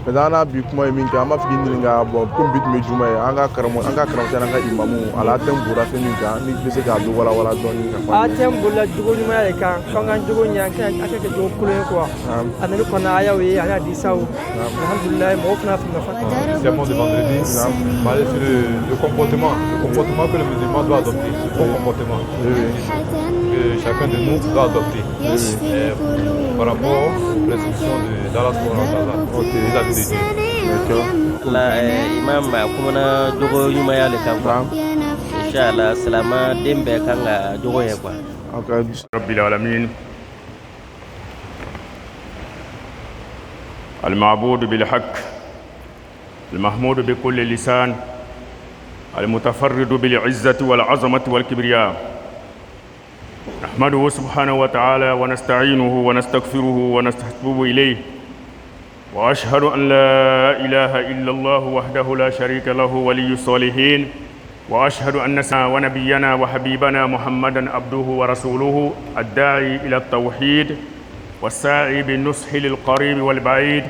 Medana bi kuma min ka ma fi ni nga bon ko bit me juma anga karamo tan nga imamu ala tembura fe min ka ni bese ga do wala don ni ka tembula jugo juma ya kan kanga jugo nyanka aka ke do kulen ko anani kona aya we ana disau alhamdulillah mo fna fi nafa serment de vendredi parler sur le comportement que le musulman doit adopter, le bon comportement que chacun de nous doit adopter par rapport aux prescriptions d'Allah vis-à-vis de Dieu. Imam kumana jogo yuma ya le kan inshallah salama dembe kanga jogo ye kwa rabbil alamin المعبود بالحق المحمود بكل لسان المتفرد بالعزة والعظمة والكبرياء نحمده سبحانه وتعالى ونستعينه ونستغفره ونستحبه إليه وأشهد أن لا إله إلا الله وحده لا شريك له ولي الصالحين وأشهد أن ونبينا وحبيبنا محمدا عبده ورسوله الداعي إلى التوحيد والساعي بالنصح للقريب والبعيد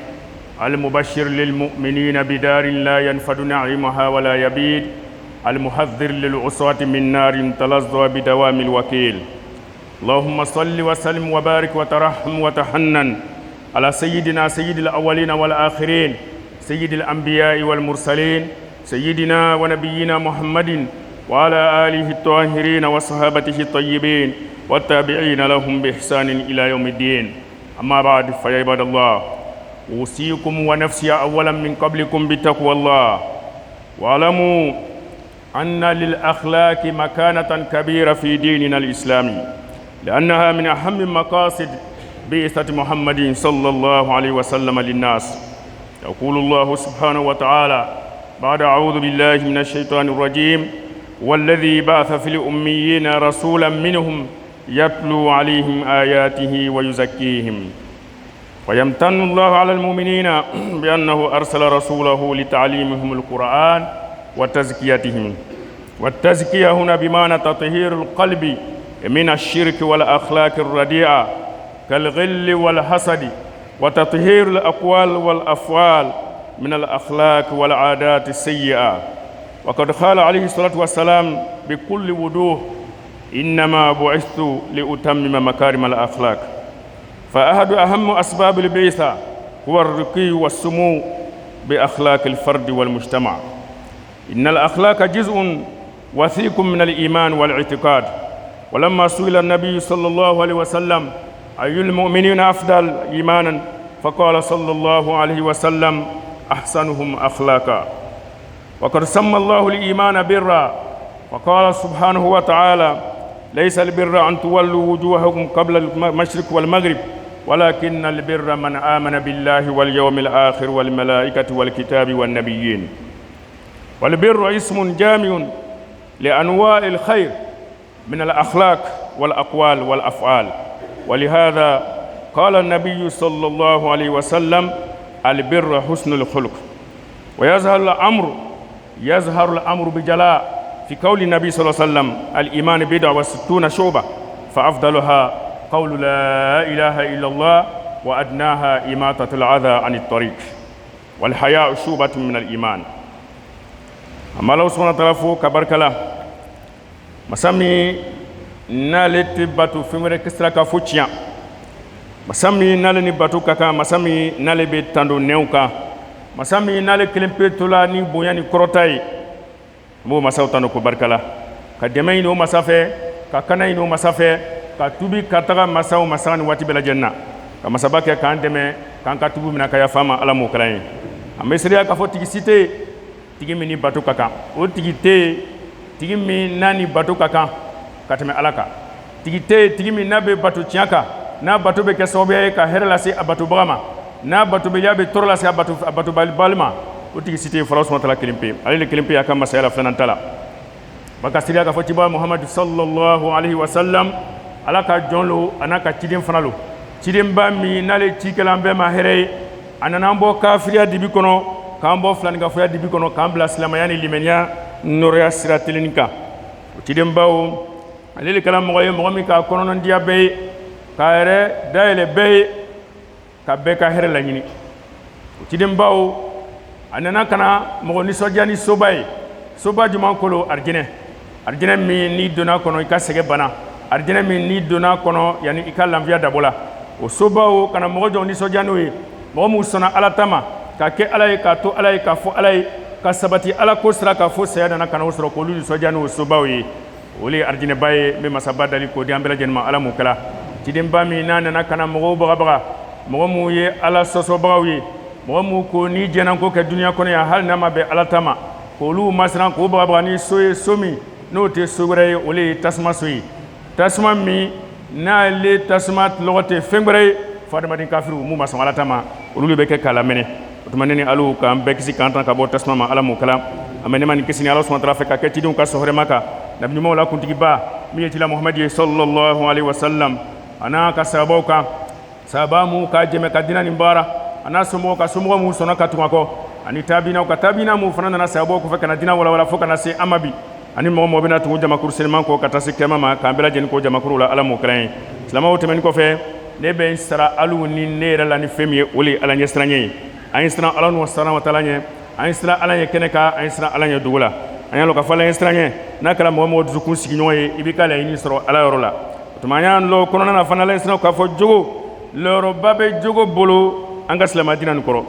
المبشر للمؤمنين بدار لا ينفد نعيمها ولا يبيد المحذر للعصاة من نار تلظى بدوام الوكيل اللهم صل وسلم وبارك وترحم وتحنن على سيدنا سيد الأولين والآخرين سيد الأنبياء والمرسلين سيدنا ونبينا محمد وعلى آله الطاهرين وصحابته الطيبين والتابعين لهم بإحسان إلى يوم الدين أما بعد فيا عباد الله أوصيكم ونفسي أولا من قبلكم بتقوى الله واعلموا أن للأخلاق مكانة كبيرة في ديننا الإسلامي لأنها من أهم مقاصد بعثة محمد صلى الله عليه وسلم للناس يقول الله سبحانه وتعالى بعد أعوذ بالله من الشيطان الرجيم والذي بعث في الأميين رسولا منهم يتلو عليهم آياته ويزكيهم ويمتن الله على المؤمنين بأنه أرسل رسوله لتعليمهم القرآن وتزكيتهم والتزكية هنا بمعنى تطهير القلب من الشرك والأخلاق الرديئة كالغل والحسد وتطهير الأقوال والأفعال من الأخلاق والعادات السيئة وقد قال عليه الصلاة والسلام بكل وضوح إنما بعثت لأتمم مكارم الأخلاق فأحد أهم أسباب البعثة هو الرقي والسمو بأخلاق الفرد والمجتمع إن الأخلاق جزء وثيق من الإيمان والاعتقاد ولما سئل النبي صلى الله عليه وسلم أي المؤمنين أفضل إيمانا فقال صلى الله عليه وسلم أحسنهم أخلاقا وقد سمى الله الإيمان برا وقال سبحانه وتعالى ليس البر أن تولوا وجوهكم قبل المشرق والمغرب ولكن البر من آمن بالله واليوم الآخر والملائكة والكتاب والنبيين والبر اسم جامع لأنواع الخير من الأخلاق والأقوال والأفعال ولهذا قال النبي صلى الله عليه وسلم البر حسن الخلق ويظهر الأمر بجلاء في قول النبي صلى الله عليه وسلم الإيمان بضع وستون شعبة فأفضلها قول لا إله إلا الله وأدناها إماطة الأذى عن الطريق والحياء شعبة من الإيمان أما الله سبحانه وتعالى كبرك له مسامي نالت باتو فمر كسرك فوتشيا مسامي نالني باتو كاكا مسامي نالي بيتاندو نيوكا مسامي نالي كلمبيتولا ني بوياني كروتاي mo masaw tanu ko barkala ka demay no masafe ka kanay no masafe ka tubi ka taga masaw masani wati bela janna ka masabake ka ndeme kan ka tubu mina ka ya fama ala mo kalaye amma siriya ka fo tigi cité tigi mini batu kaka o tigi te tigi mi nani batu kaka katame alaka tigi mi nabe batu tiaka na batu be kesobe ka herla si abatu brama na batu be yabe torla si abatu balma uti cité France matala kelimpe ale kelimpe yakam masala fanantala baka siria ka fotiba Muhammad sallallahu alaihi wasallam alaka jonlo anaka tidin fanalo tidin bami nale tikelambe ma here ananambo kafiriya dibi kono kambo flani ga foya dibi kono kambla islamayani limenya noria siratilinka tidin bawo ale kalam mo mi ka kono non diabe ka ere daile be ka be ka here la nyini ciden baw a nana kana mɔgɔ nisɔndiya ni soba ye soba juman kolo arijinɛ min n'i donna kɔnɔ i ka sɛgɛ bana arijinɛ min n'i donna kɔnɔ yani i ka lafiya dabɔla o sobaw kana mɔgɔ jɔn nisɔndiya n'o ye mɔgɔ mun sɔnna ala ta ma ka kɛ ala ye ka to ala ye ka fɔ ala ye ka sabati ala ko sira ka fɔ saya nana kana o sɔrɔ k'olu nisɔndiya n'o sobaw ye olu ye arijinɛba ye n bɛ masaba dali k'o di an bɛɛ lajɛlen ma ala m'o kɛla cidenba min n'a nana kana mɔgɔw bagabaga mɔgɔ mun ye ala sɔsɔbagaw ye mɔgɔ mun ko n'i jɛnna ko kɛ duniya kɔnɔ yan hali n'a ma bɛn ala ta ma k'olu masiran k'o bagabaga ni so ye so min n'o tɛ so wɛrɛ ye olu ye tasuma so ye tasuma min n'ale tasuma lɔgɔ tɛ fɛn wɛrɛ ye fo adamaden kafiriw mun ma sɔn ala ta ma olu de bɛ kɛ k'a lamɛnɛ o tuma ne ni alu k'an bɛɛ kisi k'an tan ka bɔ tasuma ma ala m'o kɛla an bɛ ne ma nin kisi ni ala sɔnna tala fɛ ka kɛ cidenw ka sɔhɔrɛma kan nabi ɲumanw la kuntigiba min ye cila muhamadi ye sallallahu alaihi wasallam a n'a ka sahabaw kan sahaba mun ka jɛmɛ ka dina nin baara a n'a somɔgɔw ka somɔgɔ mun sɔnna ka tug'a kɔ ani taabinaw ka taabina mun fana nana sahabaw kɔfɛ ka na dina walawala fo ka na se an ma bi ani mɔgɔ mɔgɔ bɛna tugu jamakuru seliman kɔ ka taa se kɛma ma k'an bɛɛ lajɛlen ko jamakuru la ala m'o kɛra ye silamɛw tɛmɛni kɔfɛ ne bɛ n sara alu ni ne yɛrɛ la ni fɛn min ye o le ye ala ɲɛ siran ye an ye siran ala n'o sara wa taala ɲɛ an ye siran ala ɲɛ kɛnɛ kan an ye siran ala ɲɛ dugu la an y'a lɔn k'a fɔ ala ɲɛ siran ye n'a kɛra mɔgɔ mɔgɔ dusukun sigiɲɔgɔn ye i b'i ka laɲini sɔrɔ ala yɔrɔ la o tuma an y'an lɔ kɔnɔna na fana ala ye siran k'a fɔ jogo lɔyɔrɔba bɛ jogo bolo an ka silamɛ diinɛ nin kɔrɔ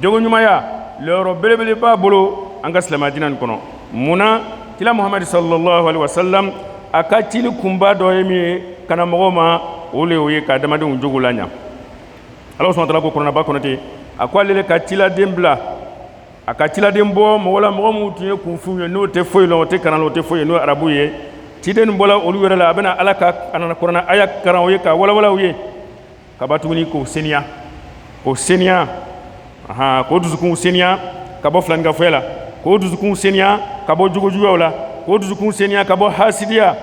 jogo ɲumanya lɔyɔrɔ belebele b'a bolo an ka silamɛ diinɛ nin kɔnɔ munna kila muhamadi sallallahu alaihi wasallam a ka cili kunba dɔ ye min ye kana mɔgɔw ma o le o ye ka adamadenw jogo la ɲa ala sɔnna tala ko kɔnɔnaba kɔnɔ ten a ko ale le ka ciladen bila a ka ciladen bɔ mɔgɔ la mɔgɔ minnu tun ye kunfinw ye n'o tɛ foyi lɔn o tɛ kalan la o tɛ foyi ye n'o ye arabu ye ciden nin bɔla olu yɛrɛ la a bɛna ala ka kuranɛ aya karan o ye ka walawala u ye ka ba tuguni k'o seniya k'o dusukun seniya ka bɔ filannikafɔya la k'o dusukun seniya ka bɔ jogojuguyaw la k'o dusukun seniya ka bɔ hasidiya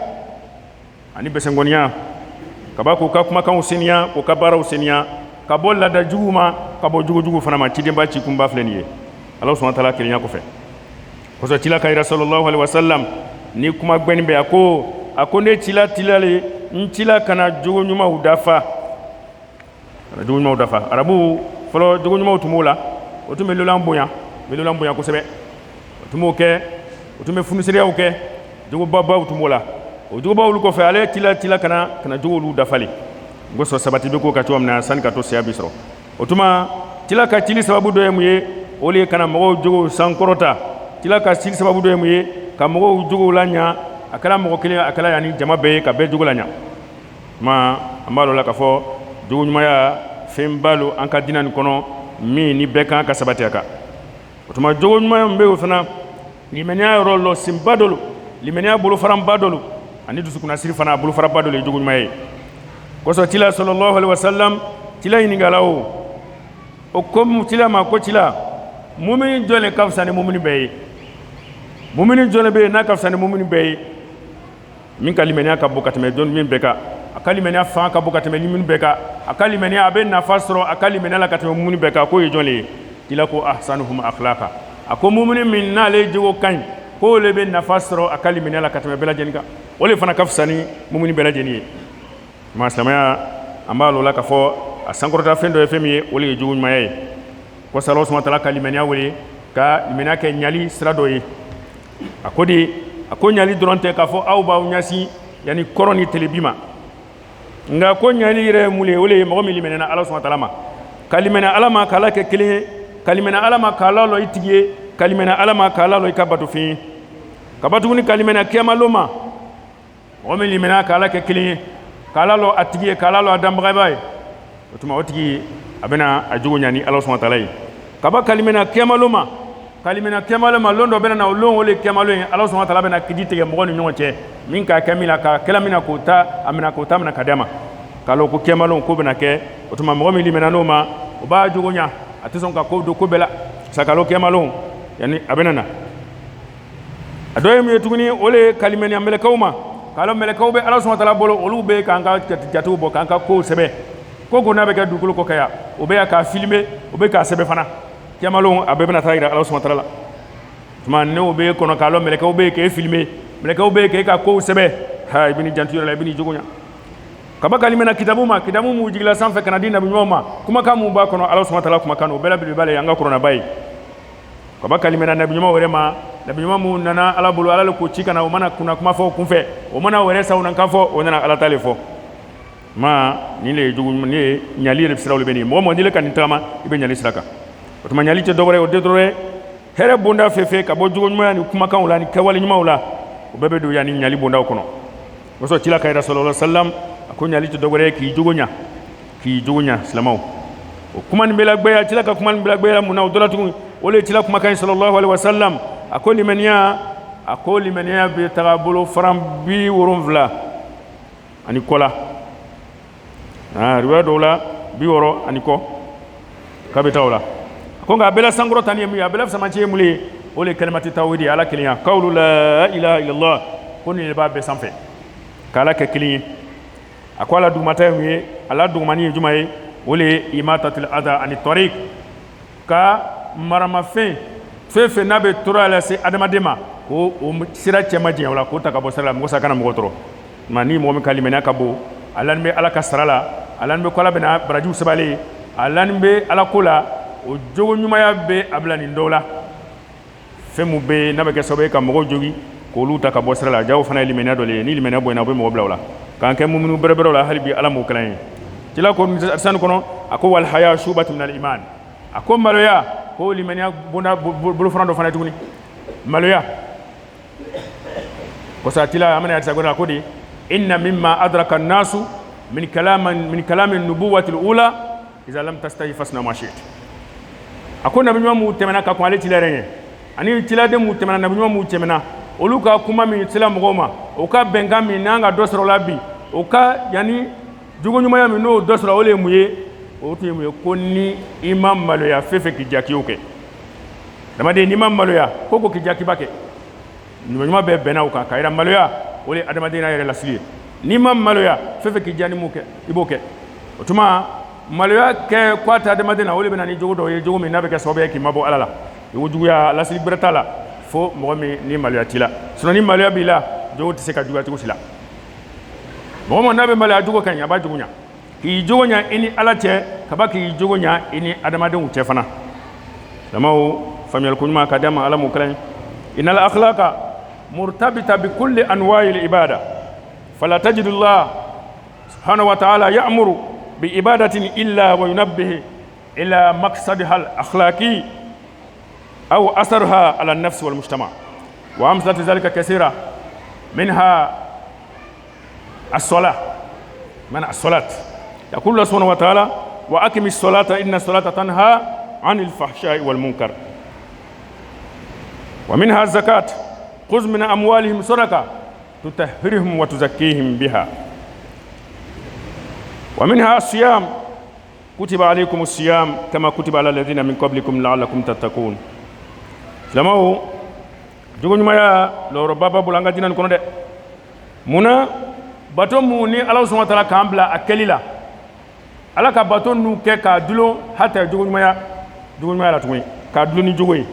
ani bɛsɛngɔniya ka ba k'u ka kumakanw seniya k'u ka baaraw seniya ka bɔ laada juguw ma ka bɔ jogojugu fana ma cidenba cikunba filɛ nin ye ala sɔnna taala kelenya kɔfɛ kosɔn cila ka yira sallallahu alaihi wasallam ni kuma gbɛni bɛ a ko ne cila le n cila kana jogo ɲumanw dafa arabu fɔlɔ jogo ɲumanw tun b'o la o tun bɛ lolan bonya kosɛbɛ o tun b'o kɛ o tun bɛ funusereyaw kɛ jogobabaw tun b'o la o jogobaw olu kɔfɛ ale cila kana jogo olu dafali n ko sɔn sabati bɛ k'o ka cogoya min na sanni ka to saya bi sɔrɔ o tuma cila ka cili sababu dɔ ye mun ye o le ye kana mɔgɔw jogow sankɔrɔta cila ka cili sababu dɔ ye mun ye ka mɔgɔw jogow la ɲa a kɛra mɔgɔ kelen a kɛra yani jama bɛɛ ye ka bɛɛ jogo la ɲa tuma an b'a lɔ la k'a fɔ jogo ɲumanya fɛn ba lo an ka diinɛ nin kɔnɔ min ni bɛɛ kan ka sabati a kan o tuma jogo ɲumanya min bɛ o fana limaniya yɔrɔ lɔ senba dɔ lo limaniya bolofaranba dɔ lo ani dusukunnasiri fana a bolofaraba dɔ lo ye jogo ɲumanya ye kosɔn cila sallallahu alaihi wasallam cila ɲininkala o ko cila ma ko cila mumini jɔn le ka fisa ni mumini bɛɛ ye mumini jɔn le bɛ yen n'a ka fisa ni mumini bɛɛ ye min ka limaniya ka bon ka tɛmɛ jɔn min bɛɛ kan a ka limaniya fanga ka bon ka tɛmɛ mumini bɛɛ kan a ka limaniya a bɛ nafa sɔrɔ a ka limaniya la ka tɛmɛ mumini bɛɛ kan k'o ye jɔn le ye cila ko ahsanuhum akhlaqa a ko mumini min n'ale jogo ka ɲi k'o le bɛ nafa sɔrɔ a ka limaniya la ka tɛmɛ bɛɛ lajɛlen kan o le fana ka fisa ni mumini bɛɛ lajɛlen ye tuma silamɛya an b'a lɔ la k'a fɔ a sankɔrɔta fɛn dɔ ye fɛn min ye o le ye jogo ɲumanya ye ko Ala subahanahu wa taala ka limaniya wele ka limaniya kɛ ɲali sira dɔ ye a ko ɲali dɔrɔn tɛ k'a fɔ aw b'aw ɲɛsin yani kɔrɔ ni telebi ma nka ko ɲali yɛrɛ ye mun ye o le ye mɔgɔ min limaniya Ala subahanahu wa taala ma ka limaniya Ala ma k'Ala kɛ kelen ye ka limaniya Ala ma k'Ala lɔ i tigi ye ka limaniya Ala ma k'Ala lɔ i ka batofɛn ye ka ba tuguni ka limaniya kiyama ma mɔgɔ min limaniya k'Ala kɛ kelen ye k'Ala lɔ a tigi ye k'Ala lɔ a danbagaba ye o tuma o tigi a bɛna a jogo ɲa ni Ala subahanahu wa taala ye ka ba ka limaniya kiyama ma lon dɔ bɛna na o lon o le kiyama ye Ala subahanahu wa taala bɛna kidi tigɛ mɔgɔ ni ɲɔgɔn cɛ min ka kɛ min na ka kɛla min na k'o ta minɛ ka d'a ma k'a lɔn ko kiyama lon ko bɛna kɛ o tuma mɔgɔ min limaniya n'o ma o b'a jogo ɲa a tɛ sɔn ka ko don ko bɛɛ la sakalo kiyama lon yani a bɛna na a dɔ ye mun ye tuguni o le ye ka limaniya mɛlɛkɛw ma k'a lɔn mɛlɛkɛw bɛ Ala subahanahu wa taala bolo olu bɛ k'an ka jatew bɔ k'an ka kow sɛbɛ ko n'a bɛ kɛ dugukolo kɔ ka yan o bɛ yan k'a filmer o bɛ k'a sɛbɛ fana kiyama lon a bɛɛ bɛna taa yira Ala subahanahu wa taala la tuma n'o bɛ kɔnɔ k'a lɔn mɛlɛkɛw bɛ k'e filmer mɛlɛkɛw bɛ k'e ka kow sɛbɛ i bɛ n'i janto i yɛrɛ la i bɛ n'i jogo ɲa kaba kalimena kitabu mu jigila sanfɛ kana di nabi ɲumanw ma kumakan mun b'a kɔnɔ ala subhanahu wa ta'ala kumakan o bɛɛ la belebele b'ale an ka kuranaba ye kaba kalimena nabi ɲumanw yɛrɛ ma nabi ɲuman mun nana ala bolo ala le ko ci kana o mana kunna kuma fɔ kunfɛ o mana wɛrɛ saw nan kan fɔ o nana ala ta le fɔ ma ni le jugu ni ye ɲali yɛrɛ siraw le bɛ nin mɔgɔ mɔgɔ n'i le ka nin tagama i bɛ ɲali sira kan o tuma ɲali tɛ dɔwɛrɛ o tɛ dɔwɛrɛ hɛrɛ bonda fɛn ka bɔ jogo ɲumanya ni kumakanw la ni kɛwale ɲumanw la o bɛɛ bɛ don yan ni ɲali bondaw kɔnɔ o sɔrɔ cila ka yira sallallahu alaihi wasallam a ko ɲali tɛ dɔwɛrɛ k'i jogo ɲa silamaw o kuma nin bɛ lagbɛya cila ka kuma nin bɛ lagbɛya mun na o dɔ la tugun o le cila kumakan ye sallallahu alaihi wasallam a ko limaniya bɛ taga bolo faran 70 ani kɔ la riwaya dɔw la 60 ani kɔ k'a bɛ taa o la ko nka a bɛɛ la sankɔrɔta ni ye mun ye a bɛɛ la fisamaci ye mun ye o le kalimati tawhidi ala kelenya qawlu la ilaha illallah ko nin de b'a bɛɛ sanfɛ k'ala kɛ kelen ye a ko ala dugumata ye mun ye ala dugumani ye juma ye o le ye imatatul adha ani tariq ka maramafɛn fɛn fɛn n'a bɛ tɔɔrɔ lase adamaden ma ko o sira cɛ ma jɛn o la k'o ta ka bɔ sira la mɔgɔ sa kana mɔgɔ tɔɔrɔ nka ni mɔgɔ min ka limaniya ka bon ala ni bɛ ala ka sara la ala ni bɛ ko ala bɛna barajiw sabali ala ni bɛ ala ko la o jogo ɲumanya bɛ a bila nin dɔw la fɛn mun bɛ n'a bɛ kɛ sababu ye ka mɔgɔw jogi k'olu ta ka bɔ sira la jago fana ye limaniya dɔ le ye ni limaniya bonyana o bɛ mɔgɔ bila o la k'an kɛ muminu bɛrɛbɛrɛw la hali bi ala m'o kalan ye cila ko sanu kɔnɔ a ko wal haya shubatu min al iman a ko maloya ko limaniya bonda bolofana dɔ fana ye tuguni maloya ko sa cila amana yadisa gɔna ko de inna mimma adraka an-nasu min kalami nubuwati al-ula idha lam tastahi fasna ma shi'ta a ko nabi ɲuman mu tɛmɛna ka kɔn ale cila yɛrɛ ɲɛ ani ciladen mu tɛmɛna nabi ɲuman mu tɛmɛna olu ka kuma min sela mɔgɔw ma o ka bɛnkan min n'an ka dɔ sɔrɔ la bi o ka yani jogo ɲumanya min n'o dɔ sɔrɔ o le ye mun ye o tun ye mun ye ko ni i ma maloya fɛn fɛn k'i jakiw kɛ adamaden n'i ma maloya ko k'i jakiba kɛ ɲuman bɛɛ bɛnna o kan ka yira maloya o le ye adamadenya yɛrɛ lasili ye n'i ma maloya fɛn fɛn k'i ja ni mun kɛ i b'o kɛ o tuma maloya kɛ k'a tɛ adamaden na o le bɛ na ni jogo dɔw ye jogo min n'a bɛ kɛ sababu ye k'i mabɔ ala la i ko juguya lasili bɛrɛ t'a la fo mɔgɔ min ni maloya t'i la sinon ni maloya b'i la jogo tɛ se ka juguya cogo si la mɔgɔ min n'a bɛ maloya jogo ka ɲi a b'a jogo ɲa k'i jogo ɲa i ni ala cɛ ka ba k'i jogo ɲa i ni adamadenw cɛ fana silamɛw faamuyali ko ɲuman ka di a ma ala m'o kalan ye innal akhlaqa murtabita bi kulli anwa'i al ibada fala tajidu allah subhanahu wa ta'ala ya'muru bi ibadatin illa wa yunabbihu ila maqsadiha al akhlaqi أو أثرها على النفس والمجتمع وأمثلة ذلك كثيرة منها الصلاة من الصلاة يقول الله سبحانه وتعالى وأقم الصلاة إن الصلاة تنهى عن الفحشاء والمنكر ومنها الزكاة خذ من أموالهم صدقة تطهرهم وتزكيهم بها ومنها الصيام كتب عليكم الصيام كما كتب على الذين من قبلكم لعلكم تتقون silamɛw jogo ɲumanya lɔrɔba b'a bolo an ka diinɛ nin kɔnɔ dɛ munna bato mun ni ala sɔnna taala k'an bila a kɛli la ala ka bato ninnu kɛ k'a dulon hata jogo ɲumanya la tuguni k'a dulon ni jogo ye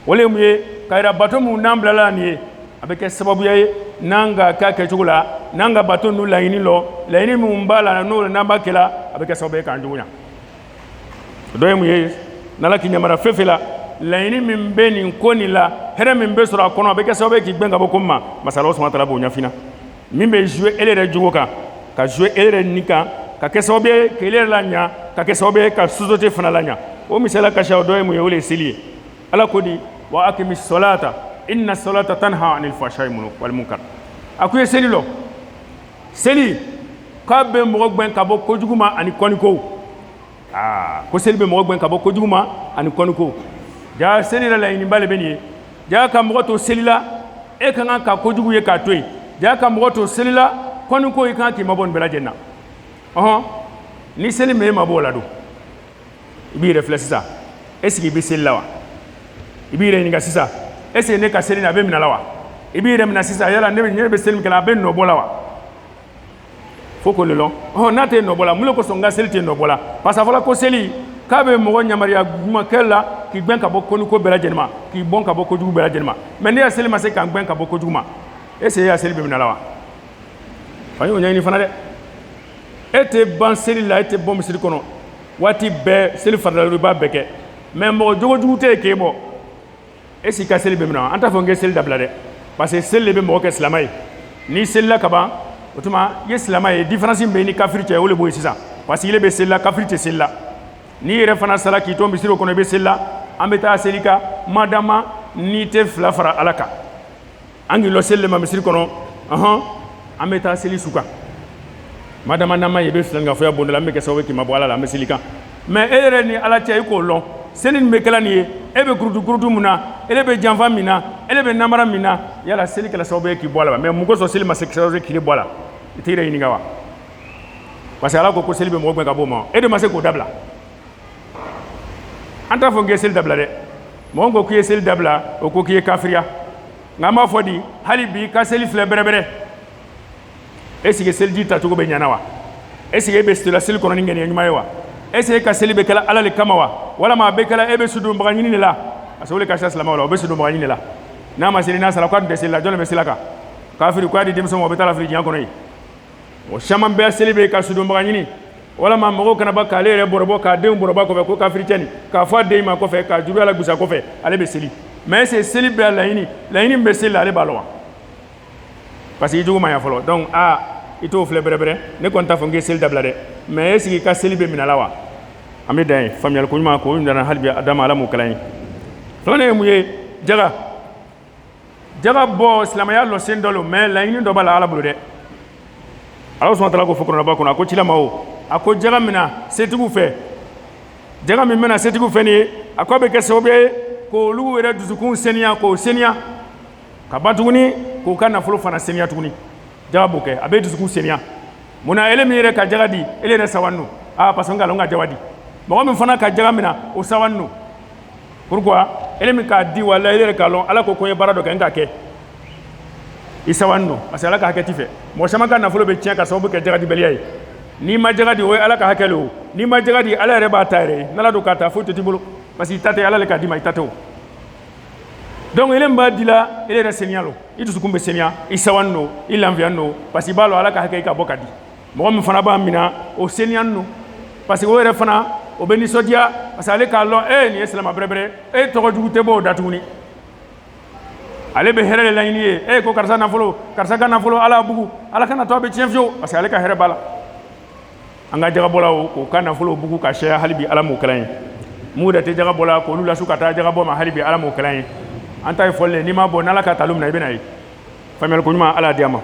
o le ye mun ye k'a yira bato mun n'an bilala nin ye a bɛ kɛ sababuya ye n'an ka k'a kɛcogo la n'an ka bato ninnu laɲini lɔ laɲini mun b'a la n'o n'an b'a kɛ la a bɛ kɛ sababu ye k'an jogo ɲa o dɔ ye mun ye n'ala k'i yamariya fɛn fɛn la laɲini min bɛ nin ko nin la hɛrɛ min bɛ sɔrɔ a kɔnɔ a bɛ kɛ sababu ye k'i gɛn ka bɔ ko min ma masa Alahu subahanahu wa taala b'o ɲɛfina min bɛ jouer ele yɛrɛ jogo kan ka jouer ele yɛrɛ nin kan ka kɛ sababu ye k'ele yɛrɛ laɲa ka kɛ sababu ye ka société fana laɲa o misaliya kasi o dɔ ye mun ye o le ye seli ye ala ko di wa akimi solata inna solata tanha anil fahsha'i wal munkar a ko ye seli lɔ seli k'a bɛ mɔgɔ gɛn ka bɔ kojugu ma ani kɔniko ko seli bɛ mɔgɔ gɛn ka bɔ kojugu ma ani kɔniko ja seli la laɲiniba le bɛ nin ye ja ka mɔgɔ to seli la e ka kan ka kojugu ye k'a to yen ja ka mɔgɔ to seli la kɔniko i kan k'i mabɔ nin bɛɛ lajɛlen na ɔhɔn ni seli min e mabɔ o la don i b'i yɛrɛ filɛ sisan est-ce que i bɛ seli la wa i b'i yɛrɛ ɲininka sisan est-ce que ne ka seli a bɛ minɛ la wa i b'i yɛrɛ minɛ sisan yala ne bɛ seli min kɛ la a bɛ nɔ bɔ la wa fo k'o le lɔn ɔhɔn n'a tɛ nɔ bɔ la mun de kosɔn n ka seli tɛ nɔ bɔ la parce que a fɔra ko seli k'a bɛ mɔgɔ yamariya ɲumankɛ la k'i gbɛn ka bɔ kɔniko bɛɛ lajɛlen ma k'i bɔn ka bɔ kojugu bɛɛ lajɛlen ma mais ne ya seli ma se k'an gbɛn ka bɔ kojugu ma est-ce que e ya seli bɛ minɛ la wa fa y'o ɲɛɲini fana dɛ e tɛ ban seli la e tɛ bɔ misiri kɔnɔ waati bɛɛ seli farida i b'a bɛɛ kɛ mais mɔgɔ jogojugu tɛ yen k'e bɔ e si ka seli bɛ minɛ an t'a fɔ n k'e seli dabila dɛ parce que seli de bɛ mɔgɔ kɛ silamɛ ye n'i selila ka ban o tuma i ye silamɛ ye différence bɛ ni kafiri cɛ o de b'o ye sisan parce que ile bɛ seli la kafiri tɛ seli la n'i yɛrɛ fana sara k'i to misiri kɔnɔ i bɛ seli la an bɛ taa seli ka madama n'i tɛ fila fara ala kan an k'i lɔ seli de ma misiri kɔnɔ an bɛ taa seli su kan madama n'an ma ye i bɛ filankanfoya bonda la an bɛ kɛ sababu ye k'i ma bɔ ala la an bɛ seli kan mais e yɛrɛ ni ala cɛ i k'o lɔn seli nin bɛ kɛla nin ye e bɛ kurutu mun na e bɛ janfa min na e bɛ namara min na yala seli kɛla sababu ye k'i bɔ a la mais mun kosɔn seli ma se sababu ye k'i bɔ a la i t'i yɛrɛ ɲininka wa parce que ala ko seli bɛ mɔgɔ gɛn ka bɔ o ma e de ma se k'o dabila an t'a fɔ k'i ye seli dabila dɛ mɔgɔ ko k'i ye seli dabila o ko k'i ye kafiriya nka an b'a fɔ di hali bi ka seli filɛ bɛrɛbɛrɛ est-ce que seliji tacogo bɛ ɲana wa est-ce que e bɛ seli kɔnɔ ni ŋaniya ɲuman ye wa est-ce que e ka seli bɛ kɛla ala le kama wa walama a bɛ kɛla e bɛ sudonbaga ɲini de la parce que o de ka ca silamɛw la o bɛ sudonbaga ɲini de la n'a ma seli n'a sara k'a tun tɛ seli la jɔn de bɛ seli a kan kafiri k'a di denmisɛnw ma o bɛ taa lafili diɲɛ kɔnɔ yen o caman bɛɛ seli bɛ ka sudonbaga ɲini walama mɔgɔw kana ba k'ale yɛrɛ bɔrɔbɔ k'a denw bɔrɔbɔ kɔfɛ ko kafiri cɛ nin k'a fɔ a den ma kɔfɛ k'a juguya la gusa kɔfɛ ale bɛ seli mais est-ce que seli bɛɛ laɲini min bɛ seli la ale b'a lɔ wa parce que i jugu ma ɲa fɔlɔ donc i t'o filɛ bɛrɛbɛrɛ ne kɔni t'a fɔ n k'i ye seli dabila dɛ mais est-ce que i ka seli bɛ minɛ la wa an bɛ dan ye faamuyali ko ɲuman k'o ɲana hali bi a d'a ma ala m'o kalan ye filanan ye mun ye jaga bɔ silamɛya lɔ sen dɔ lo mais laɲini dɔ b'a la ala bolo dɛ ala sɔnna tala ko fɔ kuranɛba kɔnɔ a ko cilama a ko jaga mina setigiw fɛ jaga min bɛna setigiw fɛ nin ye a ko a bɛ kɛ sababu ye k'olu yɛrɛ dusukun seniya k'o seniya ka ban tuguni k'u ka nafolo fana seniya tuguni jaga b'o kɛ a bɛ dusukun seniya munna ele min yɛrɛ ka jaga di ele yɛrɛ sawan no parce que n ka jaga di mɔgɔ min fana ka jaga mina o sawan no pourquoi ele min k'a di wala ele yɛrɛ k'a lɔn ala ko ko n ye baara dɔ kɛ n k'a kɛ i sawan no parce que ala ka hakɛ t'i fɛ mɔgɔ caman ka nafolo bɛ tiɲɛ ka sababu kɛ jaga dibaliya ye n'i ma jaga di o ye ala ka hakɛ le o n'i ma jaga di ala yɛrɛ b'a ta yɛrɛ ye n'ala don k'a ta foyi tɛ t'i bolo parce que i ta tɛ ala le k'a d'i ma i ta tɛ o donc ele min b'a di la ele yɛrɛ seniya lo i dusukun bɛ seniya i sawan no i lafiya no parce que i b'a lɔn ala ka hakɛ i ka bɔ ka di mɔgɔ min fana b'a mina o seniya no parce que o yɛrɛ fana o bɛ nisɔndiya parce que ale k'a lɔn nin ye silamɛ bɛrɛbɛrɛ e tɔgɔ jugu tɛ bɔ o da tuguni ale bɛ hɛrɛ de laɲini ye ko karisa ka nafolo ala bugu ala kana to a bɛ tiɲɛ fiyewu parce que ale ka hɛrɛ b'a la an ka jagabɔlaw k'o ka nafolo bugu ka caya hali bi ala m'o kalan ye mun yɛrɛ tɛ jagabɔ la k'olu lasu ka taa jagabɔ ma hali bi ala m'o kalan ye an ta ye fɔli le n'i ma bɔ n'ala ka talu minɛ i bɛ na ye faamuyali ko ɲuman ala di a ma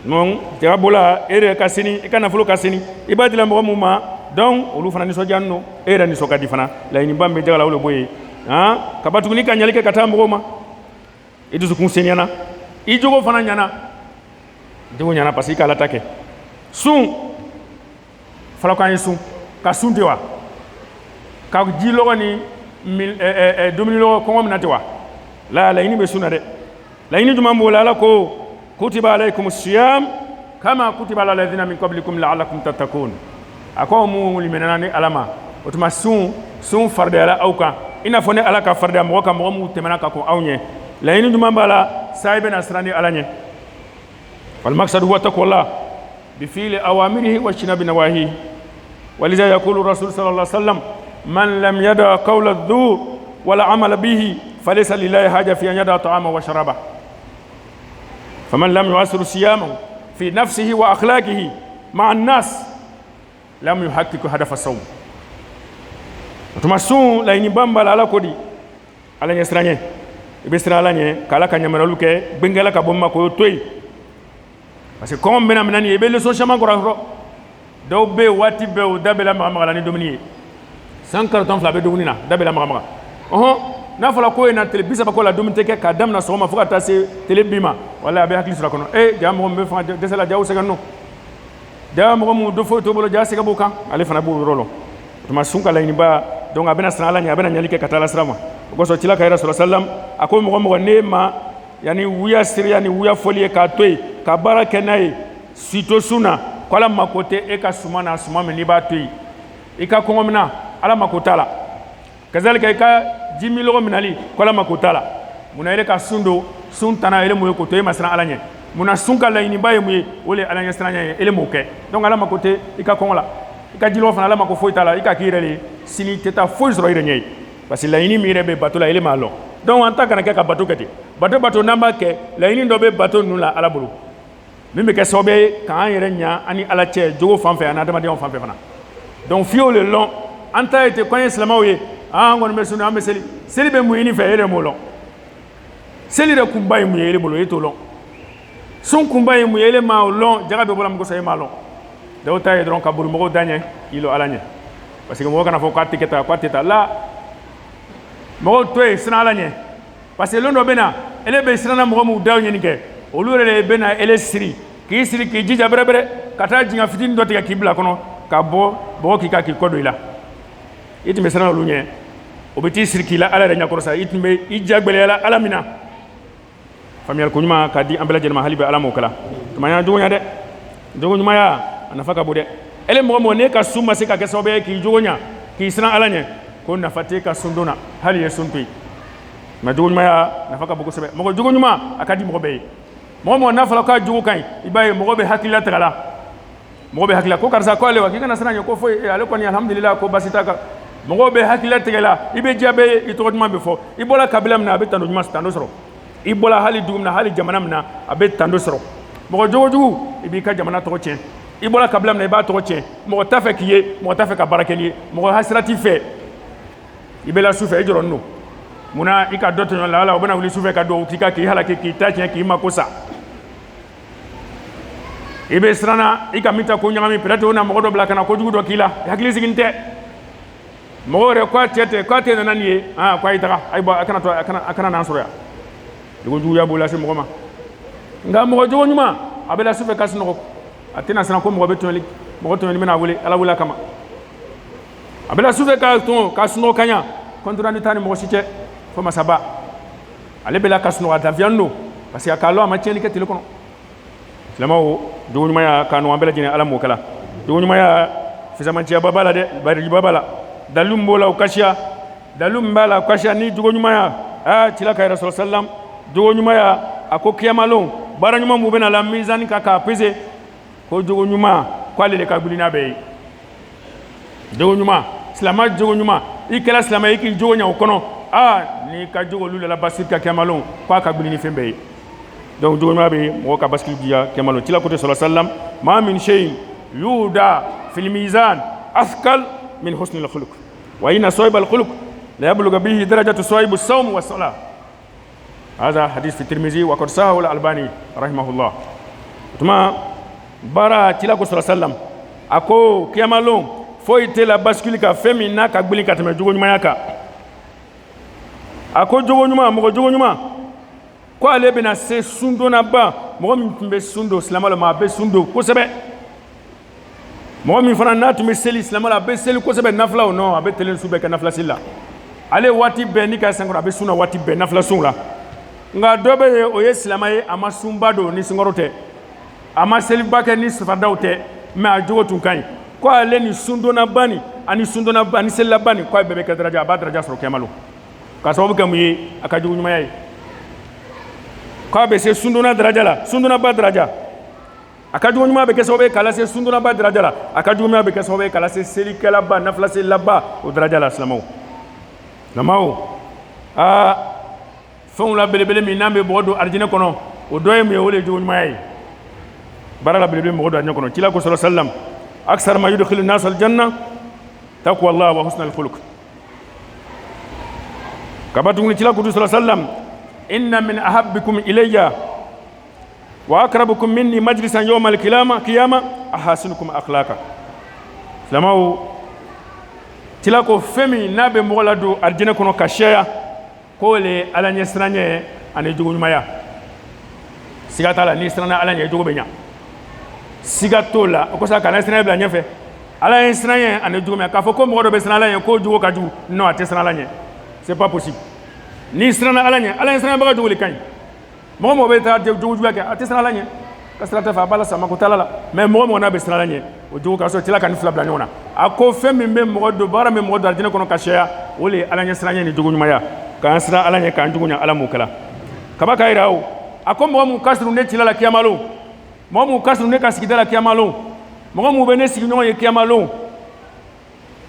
donc jagabɔla e yɛrɛ ka sini i ka nafolo ka sini i b'a dila mɔgɔ mun ma donc olu fana nisɔndiya no e yɛrɛ nisɔn ka di fana laɲiniba min bɛ jaga la o de b'o ye ka ba tuguni ka ɲali kɛ ka taa mɔgɔw ma i dusukun seniyana i jogo fana ɲana jogo ɲana parce que i ka ala ta kɛ sun fɔlɔ k'an ye sun ka sun tɛ wa ka ji lɔgɔ ni dumuni lɔgɔ kɔngɔ min na tɛ wa laɲini bɛ sun na dɛ laɲini jumɛn b'o la ala ko kutiba alaykum siyam kama kutiba ala alladhina min qablikum la'allakum tattaqun a ko mun limɛnana ni ala ma o tuma sun faridayala aw kan i n'a fɔ ni ala ka faridaya mɔgɔ kan mɔgɔ mun tɛmɛna ka kɔn aw ɲɛ laɲini jumɛn b'a la saa i bɛna siran ni ala ɲɛ walmaksadu huwa taqwallah بفعل أوامره واجتناب نواهيه ولذا يقول الرسول صلى الله عليه وسلم من لم يدع قول الزور ولا عمل به فليس لله حاجة في أن يدع طعامه وشرابه فمن لم يؤثر صيامه في نفسه وأخلاقه مع الناس لم يحقق هدف الصوم وتمسون لا ينبغي على كودي على يسرانيه يبصر على نيه كلا كنيمرلوك بنجلا كبوما كوتوي parce que comme bena minani e be leçon chama gora do be wati be o dabela maga ni domini 100 carton fla be domini na dabela maga na fala ko na tele bisa ko la domini teke ka damna so ma fuka ta se tele bima wala be hakli sura kono jamo be fa de sala jaw se ganno jamo mu do fo to bolo ja se ga bukan ale fana bu rolo to ma sunka la ni ba donc abena sanala ni abena nyalike katala srama ko so tila kayra sallallahu alaihi wasallam ako mo ne ma yani wuya siriya ni wuya folie ka toy ka bara kenaye sito suna kwala makote e ka suma na suma me ni ba toy e ka kongo mina ala makotala kazalika e ka jimilo minali kwala makotala muna ile ka sundo suntana ile moyo ko toy masana ala nye muna sunka la ini baye mu ole ala nya stranya ele mo ke donc ala makote ika kongola ika jilo fana ala mako foitala ika kirele sini teta foi zoro ire nyai parce que la ini mire be bato la ele malo donc anta kana ke ka bato kete bato namba ke la ini do be bato nula ala bulu mimbe ke sobe kan yere nya ani ala che jogo fanfe ana dama de on fanfe fana donc fio le long anta ete koyen islamaw ye ngon me sunu ambe seli be mu ini fe ere mo long seli de kumbaye mu yele bulu eto long son kumbaye mu yele ma long jaga be bolam ko say ma long de wota e dron ka buru mo danye ilo alanye parce que mo kana fo kwateta la mo to e sina alanye parce que londo bena ele be sina mo mu daw nyini ke olure bena ele siri ki jija bere kata jinga fitini do te kibla kono ka bo ki ka ki kodo ila itime sina lunye obeti siri kila ala renya ko sa itime ijagbele ala alamina famiyal ko nyuma kadi ambela jelma halibe ala mo kala tumanya jogonya de jogonya ya anafaka bude ele mo ne ka suma se ka kesobe ki jogonya ki sina alanye ko nafate ka sundona hali yesunpi ma jogonya ya nafaka bugo sebe mo jogonya akadi mo be mo nafala ka jogo kan ibaye mo be hakila tagala mo be hakila ko karsa ko ale wa kika nasana ko fo ale ko ni alhamdulillah ko basitaka mo be hakila tagala ibe jabe itoduma be fo ibola kabila mna be tanu juma stando soro ibola hali dumna hali jamana mna abe tando soro mo jogo ibi ka jamana to chen ibola kabila mna iba to chen mo tafe kiye mo tafe ka barakeli mo hasrati fe ibela sufe ejoro no muna ika doto la ala obana wuli sufe ka do kika ki hala ki ta chen ki makosa ibe srana ika mita ko nyami pelato na mo do blaka na ko jugu do kila hakili siginte mo re ko tete na nanie kwa itaka aiba akana na sura dugo jugu ya bola se mo ma nga mo jogo nyuma abela sufe kasno atena sana ko mo be tonli mo tonli mena wuli ala wula kama abela sufe kasno kanya kontra ni tani mo siche fo masaba ale bela kasno adaviano parce que akalo ama tieni ke telekono lamawo jogo nyuma ya kanu ambela jine ala mo kala jogo nyuma ya fizamanti ya babala de bari babala dalum bola ukashia dalum bala ukashia ni jogo nyuma ya tilaka rasul sallam jogo nyuma ya akokia malon bara nyuma mu bena la mizani kaka pese ko jogo nyuma kwale le kabulina be jogo nyuma slama jogo nyuma ikela slama iki jogo nya ukono ni ka jogo lula la basika kemalon kwa kabulini fembe donc jogo nyuma be mo ka baski dia kemalon tila kote sallallahu alaihi wasallam ma min shay yuda fil mizan athqal min husn al khuluq wa inna sawib al khuluq la yablughu bihi darajatu sawib as sawm was salah. هذا حديث في الترمذي وقد صححه الألباني رحمه الله. ثم bara tilako sallallahu alaihi wasallam ako kiamalon foi tela bascule ka femina ka gbili ka teme jogo nyuma yaka ako jogo nyuma mo jogo nyuma ko ale bena se sundo na ba mo mi tumbe sundo islamalo ma be sundo ko sebe mo mi fana na tumbe seli islamalo be seli ko sebe nafla o no abe telen sube ka nafla silla ale wati be ni ka sangora be suna wati be nafla sunla nga dobe o ye islamaye ama sumbado ni singorote ama selibake ni sifadawte me a jogo tun kan ko ale ni sundona bani ani sundona bani sella bani ko bebe ka daraja ba daraja soro kemalo ka sababu kam yi aka jogo nyuma yayi ko be se sundona daraja la sundona ba daraja aka jogo nyuma be ke sababu kala se sundona ba daraja la aka jogo nyuma be ke sababu kala se selikala ba nafla se labba o daraja la islamaw fon la belebele mi nambe bodo arjine kono o doye mi wole jogo nyuma yayi barala belebele mo do arjine kono tila ko sallallahu alaihi wasallam aksar ma yudkhilu an-nas al-janna taqwa Allah wa husn al-khuluq kabatu ni tila ko sallallahu alaihi wasallam inna min ahabbikum ilayya wa akrabukum minni majlisan yawm al-qiyamah ahasinukum akhlaqa lamau tila ko femi nabe mo la do arjine kono kasheya ko le ala nyesranye ane jogo nyumaya sigata la ni srana ala nye jogo benya sigato la ko sa kana srana bla nyefe ala nyesranye ane jogo me ka fo ko mo do be srana ala nye ko jogo ka ju no ate srana ala nye c'est pas possible ni srana ala nyesranye ba jogo le kan mo be ta jogo ju ka ate srana ala nye ka srana ta fa bala sama ko talala mais mo na be srana ala nye o jogo ka so tila kan fla bla nyona ako femi me mo do bara me mo do dina kono ka sheya ole ala nyesranye ni jogo nyumaya kan sira ala nya kan jugunya ala mukala kaba kairawo a ko mɔgɔ mun kasuru ne cila la kiyamalon mɔgɔ mun kasuru ne ka sigida la kiyamalon mɔgɔ mun bɛ ne sigiɲɔgɔn ye kiyamalon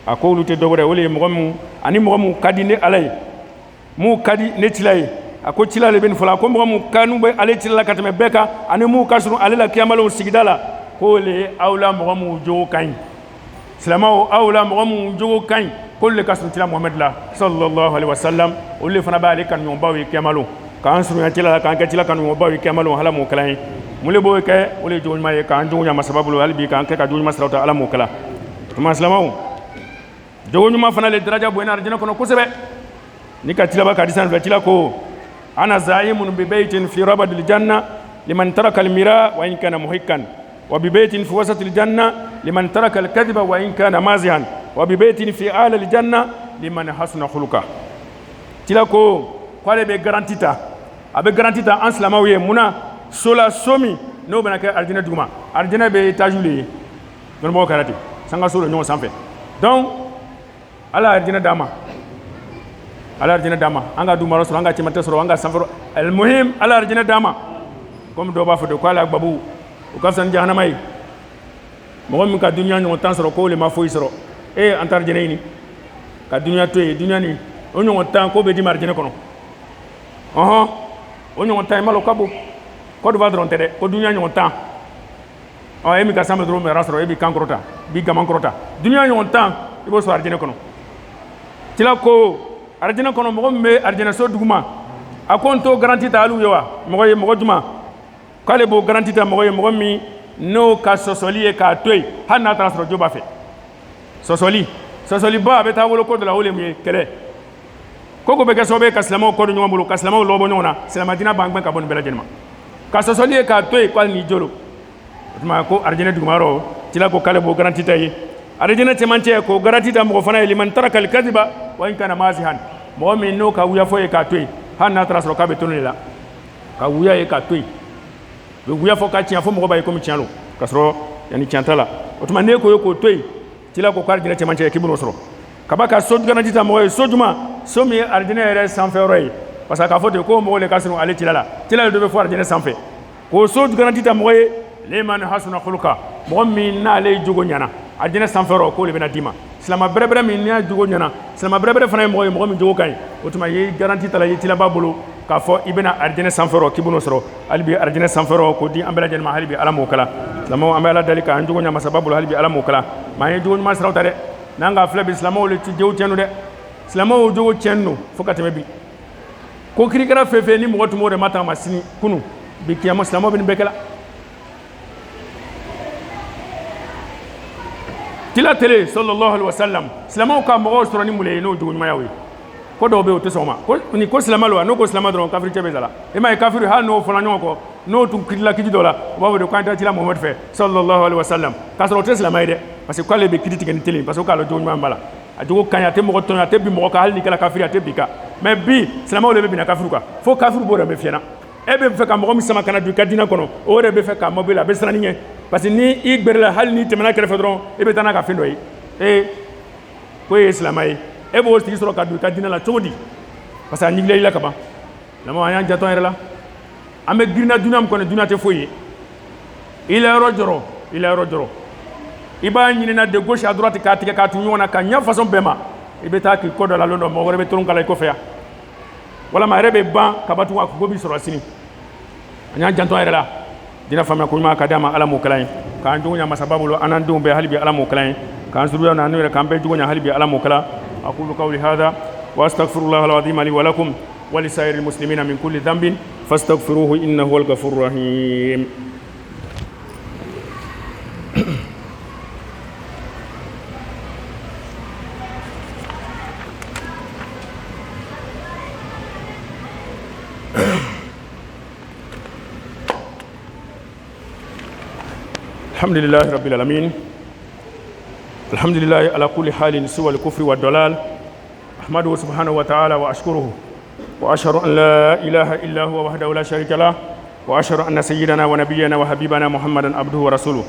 a ko olu tɛ dɔ wɛrɛ o le ye mɔgɔ mun ani mɔgɔ mun ka di ne ala ye mun ka di ne cila ye a ko cila le bɛ nin fɔ la a ko mɔgɔ mun kanu bɛ ale cila la ka tɛmɛ bɛɛ kan ani mun kasuru ale la kiyamalon sigida la ko le ye aw la mɔgɔ mun jogo ka ɲi silamɛw aw la mɔgɔ mun jogo ka ɲi k'olu le ka surun cila muhamadu la sallallahu alaihi wa sallam olu le fana b'ale kanuɲɔgɔnbaw ye kiyamalon k'an surunya cila la k'an kɛ cila kanuɲɔgɔnbaw ye kiyamalon ala m'o kalan ye mun le b'o kɛ o le ye jogo ɲuman ye k'an jogo ɲama sababu bolo hali bi k'an kɛ ka jogo ɲuman siraw ta ala m'o kalan tuma silamɛw jogo ɲuman fana le daraja bonyana arijinɛ kɔnɔ kosɛbɛ ni ka cilaba ka di sanfɛ cila ko ana zaimun bi baitin fi rabadil janna liman taraka almira wa in kana muhikkan wa bi baitin fi wasatil janna liman taraka alkadhiba wa in kana mazihan wa bi baitin fi ala aljanna liman hasuna khuluqa cila ko ale be garanti ta a be garanti ta an silamɛw ye munna sola somi n'o bɛna kɛ arijinɛ duguma arijinɛ be étage le ye dɔnnibagaw kɛra ten sanga so le ɲɔgɔn sanfɛ donc ala arijinɛ d'a ma ala arijinɛ d'a ma an ka duguma sɔrɔ an ka cɛmancɛ sɔrɔ an ka sanfɛ almuhim ala arijinɛ d'a ma comme dɔw b'a fɔ de ko ala gbabu o ka fisa ni jahanama ye mɔgɔ min ka duniya ɲɔgɔn tan sɔrɔ k'o le ma foyi sɔrɔ an ta arijinɛ ɲini ka duniya to yen duniya nin o ɲɔgɔn tan k'o bɛ d'i ma arijinɛ kɔnɔ o ɲɔgɔn tan i ma lɔ ka bon Côte d'Ivoire dɔrɔn tɛ dɛ ko duniya ɲɔgɔn tan e min ka sanfɛ dɔrɔn mɛra sɔrɔ e b'i kan kɔrɔta b'i gaman kɔrɔta duniya ɲɔgɔn tan i b'o sɔrɔ arijinɛ kɔnɔ cila ko arijinɛ kɔnɔ mɔgɔ min bɛ arijinɛ so duguma a ko n t'o garanti ta hali u ye wa mɔgɔ ye mɔgɔ juma k'ale b'o garanti ta mɔgɔ ye mɔgɔ min n'o ka sɔsɔli ye k'a to yen hali n'a taara sɔrɔ jo b'a fɛ sɔsɔliba a bɛ taa wolo ko dɔ la o le mun ye kɛlɛ koko bɛ kɛ sababu ye ka silamɛw kɔdon ɲɔgɔn bolo ka silamɛw lɔbɔ ɲɔgɔn na silamɛdina b'an gbɛn ka bɔ nin bɛɛ lajɛlen ma ka sɔsɔli ye k'a to yen k'ale n'i jolo o tuma ko arijinɛ dugumayɔrɔ cila ko k'ale b'o garanti ta ye arijinɛ cɛmancɛ k'o garanti ta mɔgɔ fana ye liman taraka alkadiba wa in kana mazihan mɔgɔ min n'o ka wuya fɔ ye k'a to yen hali n'a taara sɔrɔ k'a bɛ tonu de la ka wuya ye k'a to yen u bɛ wuya fɔ ka tiɲɛ fɔ mɔgɔ b'a ye komi tiɲɛ lo ka sɔrɔ yanni tiɲɛ t'a la o tuma n'e ko ye k'o to yen cila ko k'arijinɛ cɛmancɛ ye k'i b'o sɔrɔ kaba ka so garanti ta mɔgɔ ye so juma so min ye arijinɛ yɛrɛ sanfɛyɔrɔ ye parce que k'a fɔ ten ko mɔgɔ le ka surun ale cila la cila le dɔ bɛ fɔ arijinɛ sanfɛ k'o so garanti ta mɔgɔ ye liman hasuna khuluqa mɔgɔ min n'ale jogo ɲana arijinɛ sanfɛyɔrɔ k'o le bɛna d'i ma silama bɛrɛbɛrɛ min n'a jogo ɲana silama bɛrɛbɛrɛ fana ye mɔgɔ min jogo ka ɲi o tuma i ye garanti ta la i ye cilaba bolo k'a fɔ i bɛna arijinɛ sanfɛyɔrɔ k'i bɛn'o sɔrɔ hali bi arijinɛ sanfɛyɔrɔ k'o di an bɛɛ lajɛlen ma hali bi ala m'o kala silamɛw an bɛ ala deli k'an jogo ɲa masaba bolo hali bi ala m'o kala mɛ an ye jogo ɲuman siraw ta dɛ n'an ka filɛ bi silamɛw le ti jogo tiɲɛnu dɛ silamɛw jogo tiɲɛnu don fo ka tɛmɛ bi ko kirikɛra fɛn fɛn ni mɔgɔ tun b'o de ma ta ma sini kunu bi kiyama silamɛw bɛ nin bɛɛ kɛla kila tele sallallahu alaihi wasallam silamɛw ka mɔgɔw sɔrɔ ni mun ye n'o jogo ɲumanyaw ye ko dɔw bɛ yen o tɛ sɔn o ma ko silamɛ lo wa n'o ko silamɛ dɔrɔn kafiri cɛ bɛ sala e ma ye kafiri hali n'o fɔla ɲɔgɔn kɔ n'o tun kirila kiti dɔ la u b'a fɔ de k'an tɛ cila muhamadu fɛ sallallahu alaihi wasallam k'a sɔrɔ o tɛ silamɛ ye dɛ parce que k'ale bɛ kiti tigɛ ni tele parce que k'ale jogo ɲuman b'a la a jogo ka ɲi a tɛ mɔgɔ tɔɲɔ a tɛ bin mɔgɔ kan hali n'i kɛra kafiri a tɛ bin kan mais bi silamɛw de bɛ binna kafiri kan fo kafiri b'o de bɛ fiyɛna e bɛ fɛ ka mɔgɔ min sama kana don i ka diinɛ kɔnɔ o de bɛ fɛ k'a mɔbili a bɛ siran ni ɲɛ parce que ni i gbɛrɛla hali n'i tɛmɛna kɛrɛfɛ dɔrɔn e bɛ taa n'a ka fɛn dɔ ye ko e ye silamɛ ye e b'o tigi sɔrɔ ka don i ka diinɛ la cogo di parce que a ɲigila i la ka ban lamɔ an y'an jatɔ an yɛrɛ la an bɛ girinna dunuya min kɔnɔ dunuya tɛ foyi ye i la yɔrɔ jɔrɔ i b'a ɲinina de gauche à droite k'a tigɛ k'a tun ɲɔgɔn na ka ɲɛ façon bɛɛ ma i bɛ taa k'i kɔ dɔ la lon dɔ mɔgɔ wɛrɛ bɛ tɔrɔn kala i kɔfɛ yan walama a yɛrɛ bɛ ban kaba tun a ko b'i sɔrɔ sini an y'an jantɔ an yɛrɛ la diinɛ faamuya ko ɲuman ka di a ma ala m'o kalan ye k'an jogo ɲa masaba bolo an n'an denw bɛɛ hali bi ala m'o kalan ye k'an suruya n'an yɛrɛ k'an bɛɛ jogo ɲa hali bi ala m'o kalan aqulu qawli hadha wa astaghfirullah al-azim li wa lakum wa li sa'iril muslimina min kulli dhanbin fastaghfiruhu innahu huwal ghafurur rahim. الحمد لله رب العالمين الحمد لله على كل حال سوى الكفر والضلال أحمده سبحانه وتعالى وأشكره وأشهد أن لا إله إلا هو وحده لا شريك له وأشهد أن سيدنا ونبينا وحبيبنا محمدا عبده ورسوله.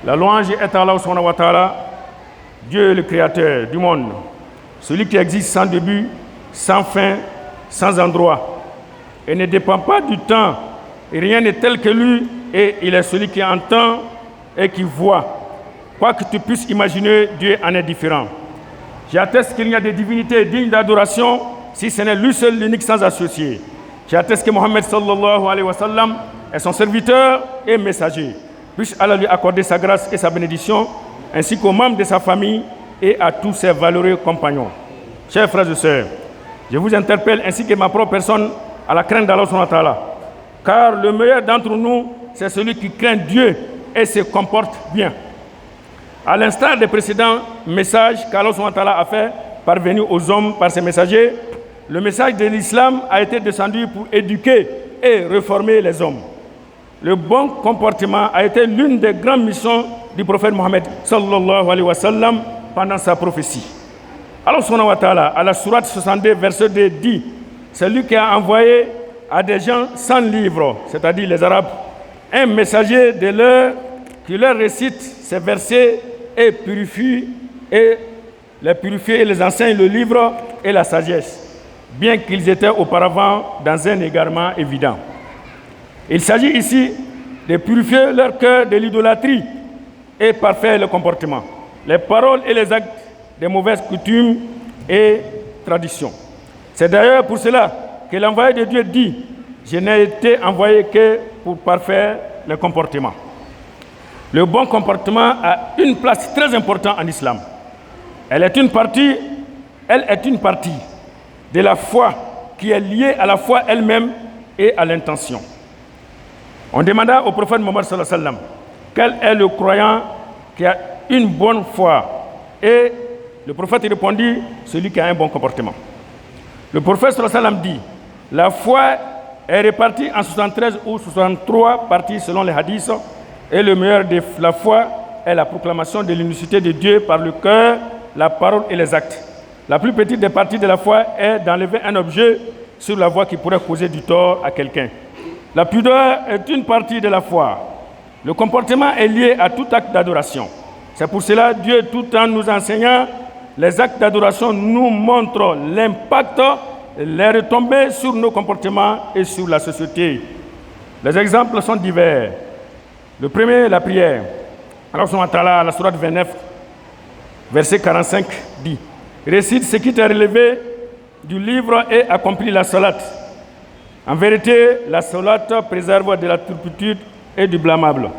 La louange est à Allah subhanahu wa ta'ala, Dieu le créateur du monde, celui qui existe sans début, sans fin, sans endroit. et ne dépend pas du temps. Et rien n'est tel que lui, et il est celui qui entend et qui voit. Quoi que tu puisses imaginer, Dieu en est différent. J'atteste qu'il y a des divinités dignes d'adoration, si ce n'est lui seul, l'unique sans associé. J'atteste que Mohammed sallallahu alayhi wa sallam est son serviteur et messager. Puisse Allah lui accorder sa grâce et sa bénédiction, ainsi qu'aux membres de sa famille et à tous ses valeureux compagnons. Chers frères et sœurs, je vous interpelle ainsi que ma propre personne à la crainte d'Allah subhanahu wa ta'ala. Car le meilleur d'entre nous, c'est celui qui craint Dieu et se comporte bien. À l'instar des précédents messages qu'Allah subhanahu wa ta'ala a fait parvenir aux hommes par ses messagers, le message de l'islam a été descendu pour éduquer et réformer les hommes. Le bon comportement a été l'une des grandes missions du prophète Mohammed sallallahu alayhi wa sallam pendant sa prophétie. Allah subhanahu wa ta'ala, à la sourate 62, verset 2, dit: c'est lui qui a envoyé à des gens sans livre, c'est-à-dire les Arabes, un messager de leur qui leur récite ces versets et les purifie et les enseigne le livre et la sagesse, bien qu'ils étaient auparavant dans un égarement évident. Il s'agit ici de purifier leur cœur de l'idolâtrie et parfaire le comportement, les paroles et les actes des mauvaises coutumes et traditions. C'est d'ailleurs pour cela que l'envoyé de Dieu dit: je n'ai été envoyé que pour parfaire le comportement. Le bon comportement a une place très importante en islam. Elle est une partie de la foi qui est liée à la foi elle-même et à l'intention. On demanda au prophète Mohammed sallallahu alayhi wa sallam quel est le croyant qui a une bonne foi, et le prophète répondit: celui qui a un bon comportement. Le prophète sallallahu alayhi wa sallam dit: la foi est répartie en 73 ou 63 parties selon les hadiths, et le meilleur de la foi est la proclamation de l'unicité de Dieu par le cœur, la parole et les actes. La plus petite des parties de la foi est d'enlever un objet sur la voie qui pourrait causer du tort à quelqu'un. La pudeur est une partie de la foi. Le comportement est lié à tout acte d'adoration. C'est pour cela que Dieu, tout en nous enseignant les actes d'adoration, nous montre l'impact, les retombées sur nos comportements et sur la société. Les exemples sont divers. Le premier, la prière. Allah subhanahu wa ta'ala, à la sourate 29, verset 45, dit: récite ce qui t'est relevé du livre et accomplis la salat. En vérité, la salat préserve de la turpitude et du blâmable.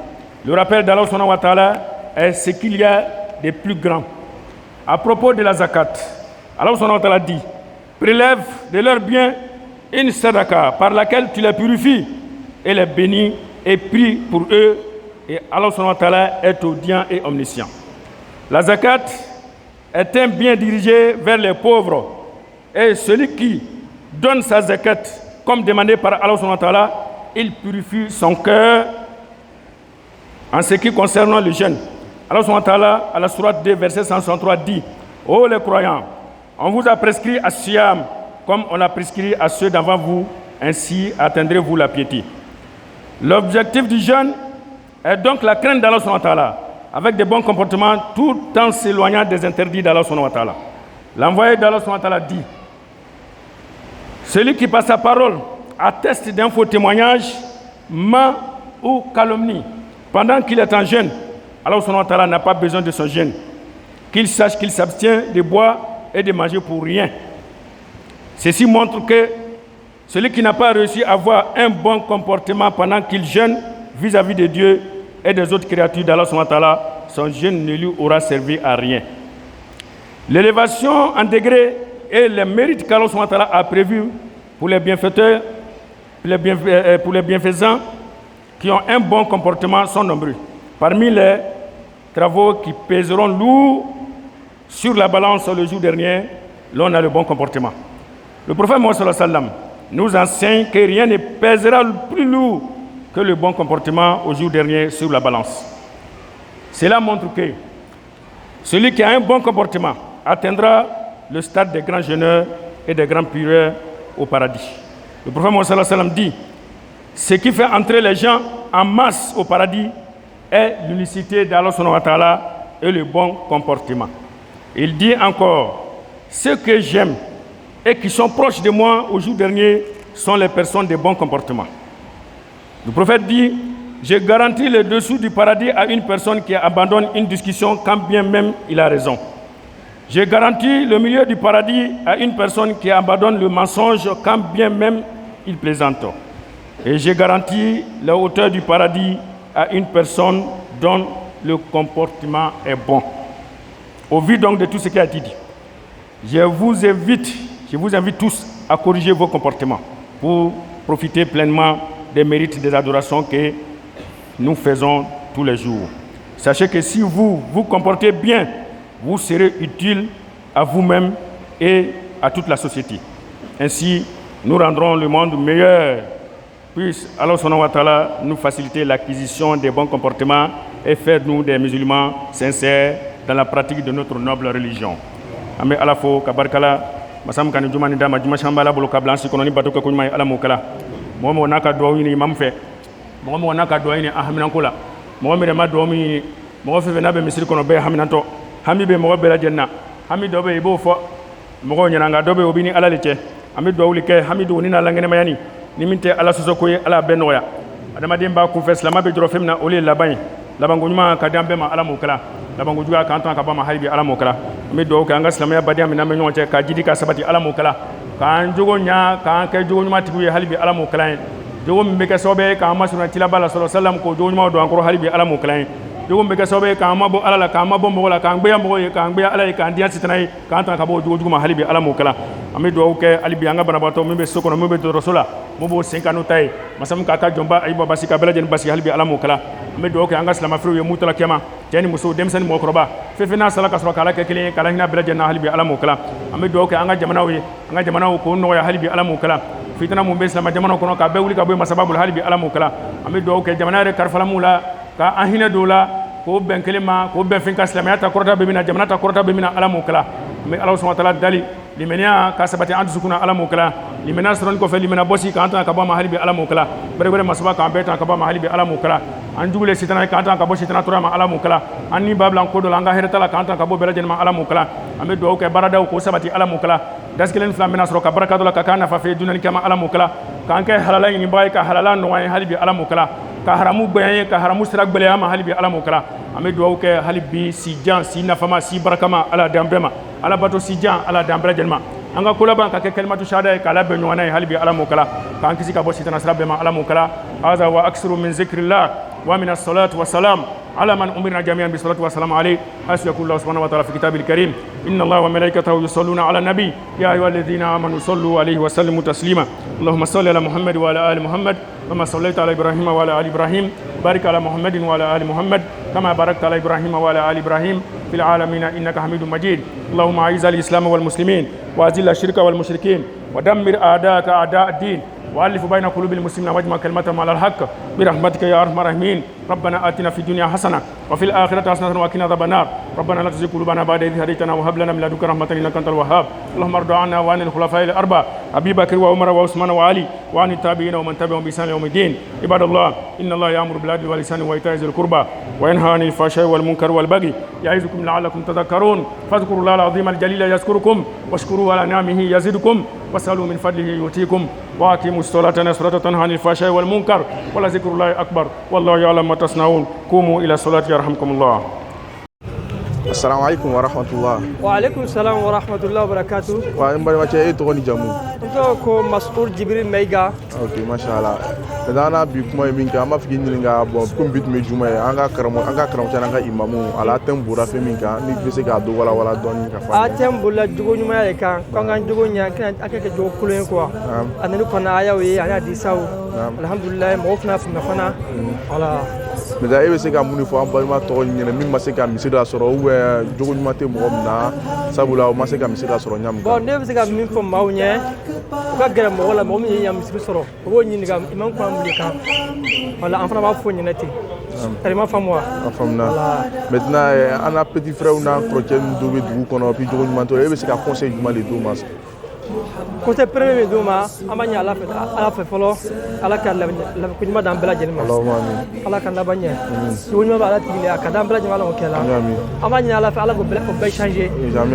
Le rappel d'Allah subhanahu wa ta'ala est ce qu'il y a de plus grand. À propos de la zakat, Allah subhanahu wa ta'ala dit: prélève de leurs biens une sadaqa par laquelle tu les purifies et les bénis et prie pour eux, et Allah subhanahu wa ta'ala est audient et omniscient. La zakat est un bien dirigé vers les pauvres, et celui qui donne sa zakat comme demandé par Allah subhanahu wa ta'ala, il purifie son cœur. En ce qui concerne le jeûne, Allah subhanahu wa ta'ala, à la sourate 2, verset 163, dit: ô les croyants, on vous a prescrit à Siyam comme on l'a prescrit à ceux d'avant vous, ainsi atteindrez-vous la piété. L'objectif du jeûne est donc la crainte d'Allah subhanahu wa ta'ala, avec de bons comportements, tout en s'éloignant des interdits d'Allah subhanahu wa ta'ala. L'envoyé d'Allah subhanahu wa ta'ala dit: celui qui par sa parole atteste d'un faux témoignage, ment ou calomnie pendant qu'il est en jeûne, Allah subhanahu wa ta'ala n'a pas besoin de son jeûne. Qu'il sache qu'il s'abstient de boire et de manger pour rien. Ceci montre que celui qui n'a pas réussi à avoir un bon comportement pendant qu'il jeûne vis-à-vis de Dieu et des autres créatures d'Allah subhanahu wa ta'ala, son jeûne ne lui aura servi à rien. L'élévation en degré et les mérites qu'Allah subhanahu wa ta'ala a prévus pour les bienfaiteurs, pour les bienfaisants qui ont un bon comportement sont nombreux. Parmi les travaux qui pèseront lourd sur la balance le jour dernier, l'on a le bon comportement. Le prophète Mohammed sallallahu alayhi wa sallam nous enseigne que rien ne pèsera plus lourd que le bon comportement au jour dernier sur la balance. Cela montre que celui qui a un bon comportement atteindra le stade des grands jeûneurs et des grands prieurs au paradis. Le prophète Mohammed sallallahu alayhi wa sallam dit: ce qui fait entrer les gens en masse au paradis est l'unicité d'Allah subhanahu wa ta'ala et le bon comportement. Il dit encore: ceux que j'aime et qui sont proches de moi au jour dernier sont les personnes de bon comportement. Le prophète dit, je garantis le dessous du paradis à une personne qui abandonne une discussion quand bien même il a raison. Je garantis le milieu du paradis à une personne qui abandonne le mensonge quand bien même il plaisante. Et je garantis la hauteur du paradis à une personne dont le comportement est bon. Au vu donc de tout ce qui a été dit, je vous invite tous à corriger vos comportements pour profiter pleinement des mérites des adorations que nous faisons tous les jours. Sachez que si vous vous comportez bien, vous serez utile à vous-même et à toute la société. Ainsi, nous rendrons le monde meilleur. Puisse Allah subhanahu wa ta'ala nous faciliter l'acquisition des bons comportements et faire nous des musulmans sincères dans la pratique de notre noble religion. Amé ala fo kabarkala masam kan jumani dama juma shambala bolo kablan si kono ni batoka kunyma ala mukala momo naka do ni mamfe momo naka do ni ahminan kula momo re ma do mi mo fe na be misri kono be haminan to hami be mo be la janna hami do be ibo fo mo nyana nga do be obini ala lece ami do wuli ke hami do ni na langene mayani ni minte ala soso ko ala benoya adama demba ku fe islama be joro femna oli laban labango nyuma kadambe ma ala mukala labango juga kan tan ka ba ma halibi ala mukala mi do ka anga islamaya badiya mi na me nyonche ka jidi ka sabati ala mukala kan jogo nya kan ke jogo nyuma tibu halibi ala mukala jogo mi ke sobe ka ma sunna tila bala sallallahu alaihi wasallam ko jogo nyuma do ankoro halibi ala mukala jogo mi ke sobe ka ma bo ala la ka ma bo mo la ka ngbe mo ye ka ngbe ala ka ndiya sitanai kan tan ka bo jogo ma halibi ala mukala ami do ke alibi anga bana bato mi be sokono mi be do rasula mo bo senkanu tay masam ka ka jomba ay baba sika bela jen basi halibi ala mukala ami do ke anga islama fru ye mutala kema jani muso demsen mo kroba fefena sala ka sura kala ke kelen kala hina bela jen halibi ala mukala ami do ke anga jamana ko no ya halibi ala mukala fitna mo be islama jamana ko no ka be wuli ka be masababul halibi ala mukala ami do ke jamana re karfala mula ka ahina dola ko ben kelema ko ben finka islamiyata korata be mina jamana ta korata be mina ala mukala ami Allah subhanahu wa ta'ala dali limenia ka sabati andu sukuna ala mukala limena sron ko fe limena bosi ka anta ka ba mahalibi ala mukala bere masaba ka beta ka ba mahalibi ala mukala anjugule sitana ka anta ka bo sitana tura ma ala mukala anni bablan ko do langa hertala ka anta ka bo bela ma ala mukala ame do ke barada ko sabati ala mukala daskelen flam mena sro ka barakatu la ka kana fa fe dunan kama ala mukala kan ke halala ni bay ka halala no ay halibi ala mukala ka haramu bayan ka haramu sirak bele ma halibi ala mukala ame do ke halibi si jan si nafama si barakama ala dambema ala bato si jan ala dambra jelma anga kula ban ka ke kalimatu shahada ka la benyo na halibi ala mukala kan kisi ka bo sitana sra bema ala mukala hadha wa aksiru min zikrillah wa min as-salatu wa salam على من أمرنا جميعا بالصلاة والسلام عليه حسبك الله سبحانه وتعالى في كتابه الكريم إن الله وملائكته يصلون على النبي يا أيها الذين آمنوا صلوا عليه وسلموا تسليما اللهم صل على محمد وعلى آل محمد كما صليت على إبراهيم وعلى آل إبراهيم بارك على محمد وعلى آل محمد كما باركت على إبراهيم وعلى آل إبراهيم في العالمين إنك حميد مجيد اللهم أعز الإسلام والمسلمين وأذل الشرك والمشركين ودمر أعداءك أعداء الدين وألف بين قلوب المسلمين واجمع كلمتهم على الحق برحمتك يا أرحم الراحمين ربنا آتنا في الدنيا حسنة وفي الآخرة حسنة وقنا عذاب النار ربنا لا تزغ قلوبنا بعد إذ هديتنا وهب لنا من لدنك رحمة إنك أنت الوهاب اللهم ارض عنا وعن الخلفاء الأربعة أبي بكر وعمر وعثمان وعلي وعن التابعين ومن تبعهم بإحسان يوم الدين عباد الله إن الله يأمر بالعدل والإحسان وإيتاء ذي القربى وينهى عن الفحشاء والمنكر والبغي يعظكم لعلكم تذكرون فاذكروا الله العظيم الجليل يذكركم واشكروه على نعمه يزدكم واسألوا من فضله يؤتيكم وأقيموا الصلاة إن الصلاة تنهى عن الفحشاء والمنكر ولذكر الله أكبر والله يعلم ما تصنعون قوموا إلى الصلاة يرحمكم الله. Assalamu alaikum wa rahmatullah. Wa alaikum salam wa rahmatullah wa barakatuh. Wa in bari ma ce to ni jamu. To ko Mas'ud Jibril Meiga. Okay, masha Allah. Da na bi kuma min ka ma fi ni nga bon kum bit me juma anga karamo tan nga imamu ala tambura fe min ka ni bi se ga do wala don ka fa. Atembula jugo nyuma ya kan nga jugo nya kan akeke jugo kulen ko. Anani ko na aya we ana di saw. Alhamdulillah mo fna fana. Voilà. Mais da ebe se ka muni fo an balima to ni min ma se ka misira soro ou jogo nyuma te mo na sabula o ma se ka misira soro nyam bon ne se ka min fo mawnye ka gere mo wala mo mi nyam misira soro o ni ga imam ko am ka wala en fana ma fo ni nati tellement famwa famna maintenant ana petit frère na chrétien do be du kono pi jogo nyuma to ebe se ka conseil juma le do mas conseil premier min d'u ma an b'a ɲini ala fɛ fɔlɔ ala ka ko ɲuman d'an bɛɛ lajɛlen ma ala ka laban ɲɛ jogo ɲuman bɛ ala tigi la ka d'an bɛɛ lajɛlen ala k'o kɛ la an b'a ɲini ala fɛ ala k'o bɛɛ changer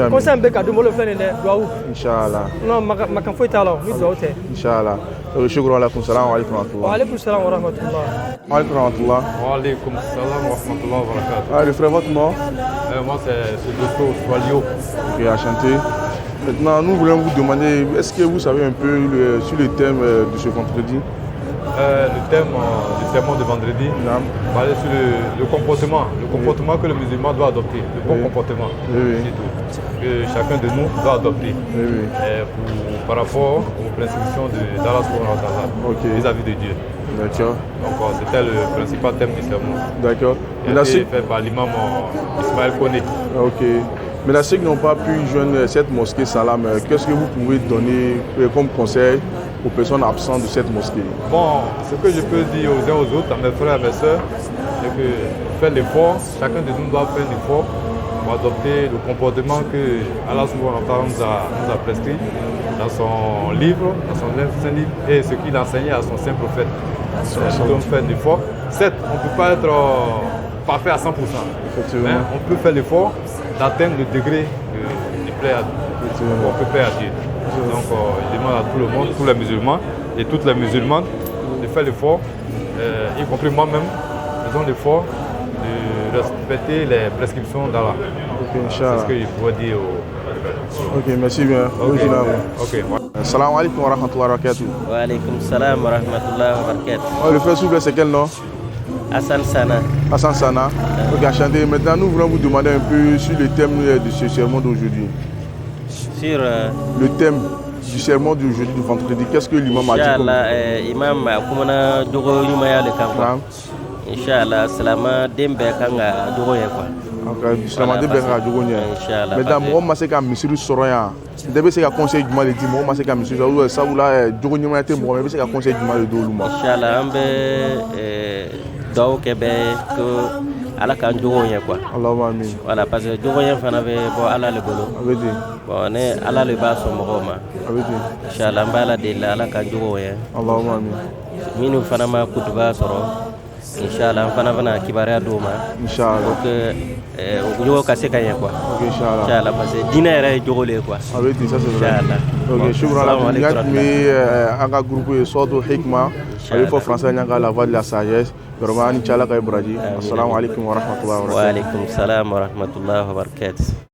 conseil min bɛ ka d'u bolo filɛ nin dɛ duwawu inchallah non makan foyi t'a la ni duwawu tɛ inchallah shukran lakum salam alaikum wa alaikum salam wa rahmatullah alaikum rahmatullah Wa alaikum salam wa rahmatullah wa barakatuh. le frère, votre nom? Moi c'est Dosto Swalio. Ok, enchanté. Maintenant, nous voulons vous demander, est-ce que vous savez un peu sur le thème de ce vendredi? Le thème du sermon de vendredi, parler sur le comportement que le musulman doit adopter, le bon comportement, c'est tout, que chacun de nous doit adopter par rapport aux prescriptions d'Allah subhanahu wa ta'ala vis-à-vis de Dieu. D'accord. Donc c'était le principal thème du sermon. D'accord. Il a été fait par l'imam Ismaël Koné. Ok. Mais ceux qui n'ont pas pu joindre cette mosquée Salam, qu'est-ce que vous pouvez donner comme conseil aux personnes absentes de cette mosquée? Bon, ce que je peux dire aux uns aux autres, à mes frères et mes sœurs, c'est que faire l'effort, chacun de nous doit faire l'effort pour adopter le comportement que Allah subhanahu wa ta'ala nous a prescrit dans son livre, dans son saint livre, et ce qu'il a enseigné à son saint prophète. Nous devons faire l'effort. Certes, on ne peut pas être parfait à 100%, mais on peut faire l'effort d'atteindre le degré de plaire à Dieu. On peut plaire à Dieu. Donc il demande à tout le monde, tous les musulmans et toutes les musulmanes de faire l'effort, y compris moi-même, faisons l'effort de respecter les prescriptions d'Allah. C'est ce que je pourrais dire aux... Ok, merci bien. Ok. Salam alaikum wa rahmatullahi wa barakatuh. Wa alaikum salam wa rahmatullahi wa barakatuh. Le frère, s'il vous plaît, c'est quel nom? Hassan Sana. Hassan Sana. Ok, enchanté. Maintenant, nous voulons vous demander un peu sur le thème de ce sermon d'aujourd'hui. Sur le thème du sermon d'aujourd'hui, du vendredi, qu'est-ce que l'imam a dit? Inch'Allah, imam kumana dogo yumaya le kan. Inch'Allah, salama dembe kanga dogo ye quoi. Ok, salama dembe kanga dogo ye. Inch'Allah. Maintenant, moi, je sais qu'à Misiru Soroya, début c'est qu'à conseil du mal de dire, moi, je sais qu'à Misiru Soroya, ça ou là, dogo yumaya te moi, mais c'est qu'à conseil du mal de Doluma. Inch'Allah, ambe do kebe ko ala kan jogo ye quoi. Allahumma amin. Voilà, parce que jogo ye fana be bo ala le bolo. Avedi. Bon, ne ala le ba so mo ma. Avedi. Inch'Allah, mbala de la ala kan jogo ye. Allahumma amin. Minu fana ma kutuba soro. Inch'Allah, fana fana kibaria do ma. Inch'Allah. Donc jogo ka se ka ye quoi. Ok, Inch'Allah. Inch'Allah, parce que dina yɛrɛ jogo le quoi. Avedi, ça c'est vrai. Inch'Allah. Ok, shukran la binyat mais anga groupe sorto hikma. Il faut français nyanga la voix de la sagesse. Vraiment, Inch'Allah ka ibraji. Assalamu alaikum wa rahmatullahi wa barakatuh. Wa alaikum salam wa rahmatullahi wa barakatuh.